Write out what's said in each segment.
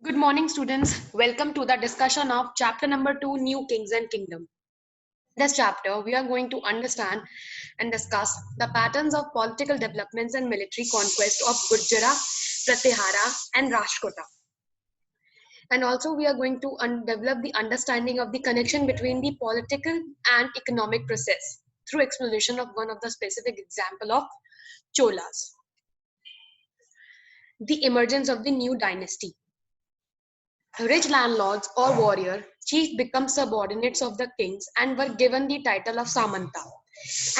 Good morning, students. Welcome to the discussion of chapter number 2, New Kings and Kingdom. In this chapter, we are going to understand and discuss the patterns of political developments and military conquest of Gurjara, Pratihara, and Rashtrkuta. And also, we are going to develop the understanding of the connection between the political and economic process through explanation of one of the specific example of Cholas. The emergence of the new dynasty. Rich landlords or warrior chief become subordinates of the kings and were given the title of Samanta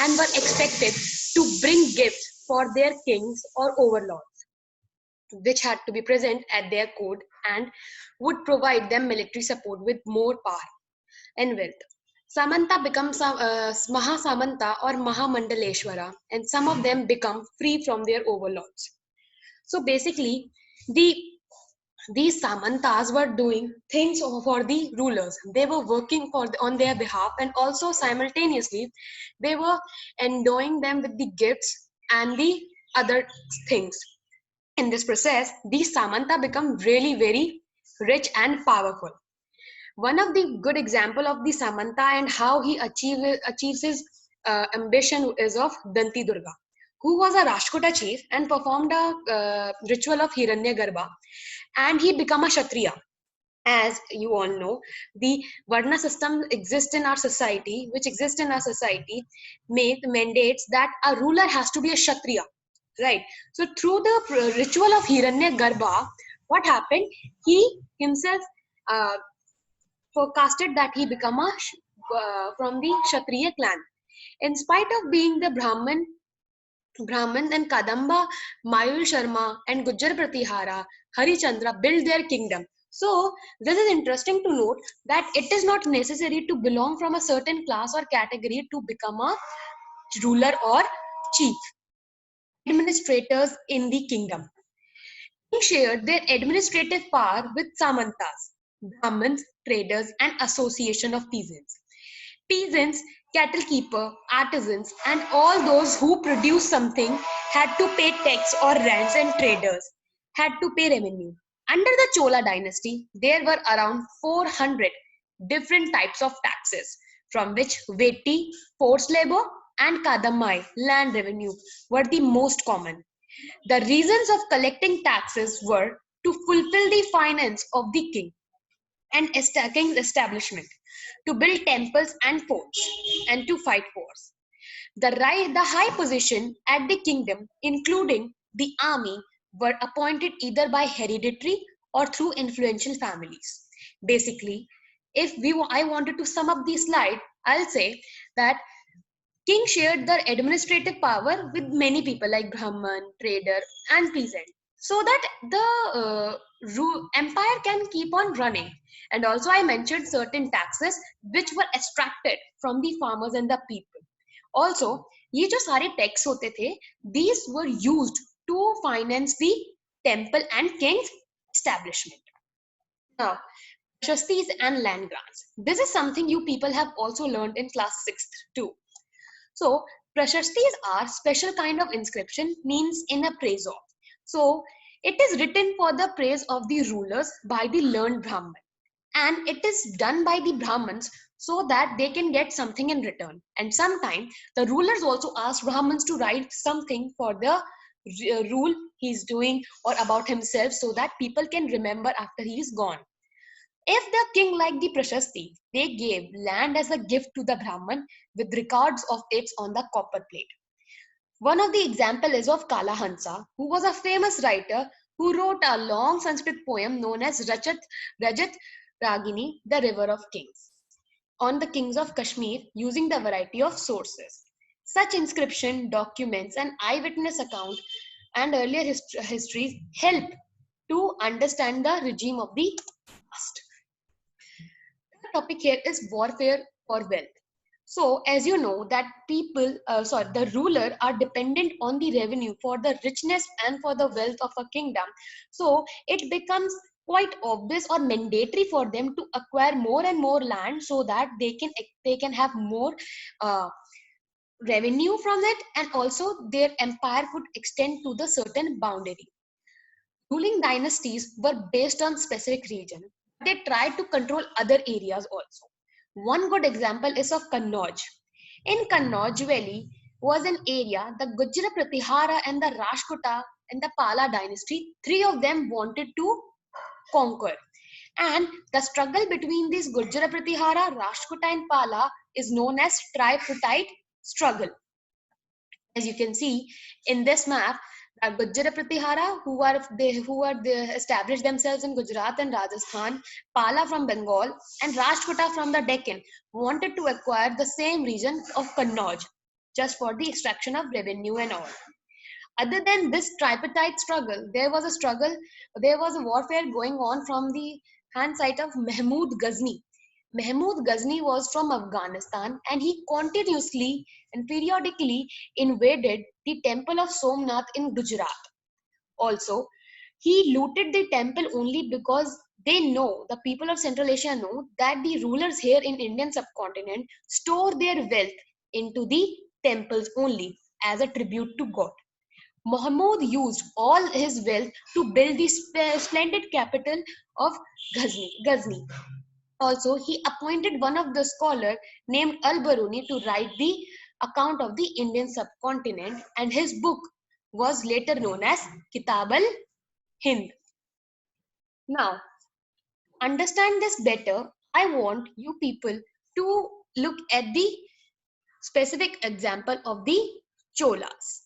and were expected to bring gifts for their kings or overlords, which had to be present at their court and would provide them military support with more power and wealth. Samanta becomes Maha Samanta or Mahamandaleshwara, and some of them become free from their overlords. So basically, these samantas were doing things for the rulers. They were working on their behalf, and also simultaneously they were endowing them with the gifts and the other things. In this process, these samanta become really very rich and powerful. One of the good example of the samanta and how he achieves his ambition is of Danti Durga, who was a Rashtrkuta chief and performed a ritual of Hiranyagarbha, and he became a Kshatriya. As you all know, the Varna system exists in our society, mandates that a ruler has to be a Kshatriya, right? So through the ritual of Hiranyagarbha, what happened? He himself uh, forecasted that he become from the Kshatriya clan. In spite of being the Brahmins and Kadamba, Mayur Sharma and Gujjar Pratihara, Harichandra built their kingdom. So this is interesting to note that it is not necessary to belong from a certain class or category to become a ruler or chief. Administrators in the kingdom. They shared their administrative power with Samantas, Brahmins, traders, and association of peasants. Peasants, cattle keeper, artisans, and all those who produce something had to pay tax or rents, and traders had to pay revenue. Under the Chola dynasty, there were around 400 different types of taxes, from which Veti, forced labor, and Kadamai, land revenue, were the most common. The reasons of collecting taxes were to fulfill the finance of the king and king's establishment, to build temples and forts, and to fight wars. The high position at the kingdom, including the army, were appointed either by hereditary or through influential families. Basically, I wanted to sum up the slide, I'll say that king shared their administrative power with many people like Brahman, trader, and peasant, so that the empire can keep on running. And also, I mentioned certain taxes which were extracted from the farmers and the people. Also, ये जो सारे tax होते थे, these were used to finance the temple and king's establishment. Now, Prashastis and land grants. This is something you people have also learned in class 6th too. So, Prashastis are special kind of inscription, means in a praise of. So, it is written for the praise of the rulers by the learned Brahman. And it is done by the Brahmins so that they can get something in return. And sometimes the rulers also ask Brahmins to write something for the rule he's doing or about himself, so that people can remember after he is gone. If the king liked the Prashasti, they gave land as a gift to the Brahman with records of it on the copper plate. One of the example is of Kalahansa, who was a famous writer who wrote a long Sanskrit poem known as Rajat Ragini, the River of Kings, on the kings of Kashmir using the variety of sources. Such inscription, documents, and eyewitness account and earlier histories help to understand the regime of the past. The topic here is warfare for wealth. So, as you know, that the ruler are dependent on the revenue for the richness and for the wealth of a kingdom. So, it becomes quite obvious or mandatory for them to acquire more and more land so that they can have more revenue from it, and also their empire could extend to the certain boundary. Ruling dynasties were based on specific region. They tried to control other areas also. One good example is of Kannauj. In Kannauj Valley was an area the Gujra Pratihara and the Rashtrakuta and the Pala dynasty, three of them wanted to conquer. And the struggle between these Gujra Pratihara, Rashtrakuta and Pala is known as tripartite struggle. As you can see in this map, the Gujjara Pratihara, who are established themselves in Gujarat and Rajasthan, Pala from Bengal, and Rashtrakuta from the Deccan, wanted to acquire the same region of Kannauj, just for the extraction of revenue and all. Other than this tripartite struggle, there was a warfare going on from the hand side of Mahmud Ghazni. Mahmud Ghazni was from Afghanistan and he continuously and periodically invaded the temple of Somnath in Gujarat. Also, he looted the temple only because the people of Central Asia know that the rulers here in Indian subcontinent store their wealth into the temples only as a tribute to God. Mahmud used all his wealth to build the splendid capital of Ghazni. Also, he appointed one of the scholars named Al-Baruni to write the account of the Indian subcontinent, and his book was later known as Kitab al-Hind. Now, understand this better, I want you people to look at the specific example of the Cholas.